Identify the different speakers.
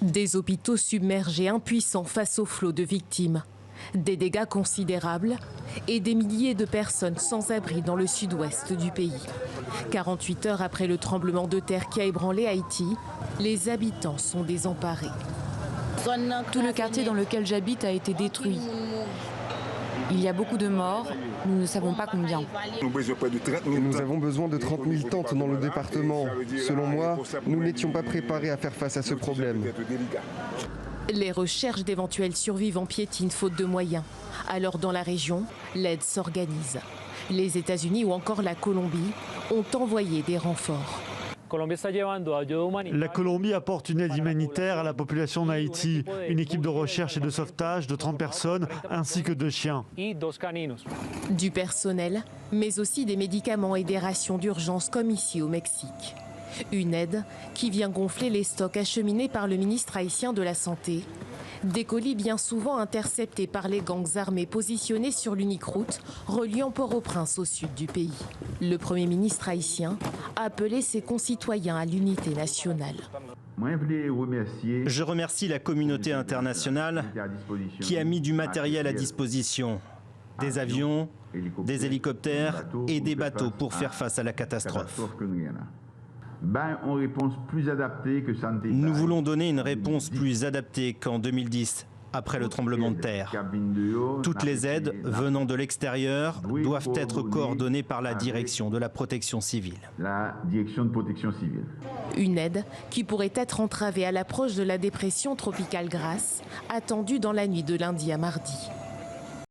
Speaker 1: Des hôpitaux submergés, impuissants face au flot de victimes. Des dégâts considérables et des milliers de personnes sans abri dans le sud-ouest du pays. 48 heures après le tremblement de terre qui a ébranlé Haïti, les habitants sont désemparés.
Speaker 2: Tout le quartier dans lequel j'habite a été détruit. Il y a beaucoup de morts, nous ne savons pas combien.
Speaker 3: Nous avons besoin de 30 000 tentes dans le département. Selon moi, nous n'étions pas préparés à faire face à ce problème.
Speaker 1: Les recherches d'éventuels survivants piétinent faute de moyens. Alors dans la région, l'aide s'organise. Les États-Unis ou encore la Colombie ont envoyé des renforts.
Speaker 4: La Colombie apporte une aide humanitaire à la population d'Haïti, une équipe de recherche et de sauvetage de 30 personnes ainsi que 2 chiens.
Speaker 1: Du personnel, mais aussi des médicaments et des rations d'urgence comme ici au Mexique. Une aide qui vient gonfler les stocks acheminés par le ministre haïtien de la Santé. Des colis bien souvent interceptés par les gangs armés positionnés sur l'unique route reliant Port-au-Prince au sud du pays. Le Premier ministre haïtien a appelé ses concitoyens à l'unité nationale.
Speaker 5: Je remercie la communauté internationale qui a mis du matériel à disposition, des avions, des hélicoptères et des bateaux pour faire face à la catastrophe. Nous voulons donner une réponse plus adaptée qu'en 2010, après le tremblement de terre. Toutes les aides venant de l'extérieur doivent être coordonnées par la direction de la protection civile.
Speaker 1: Une aide qui pourrait être entravée à l'approche de la dépression tropicale Grace, attendue dans la nuit de lundi à mardi.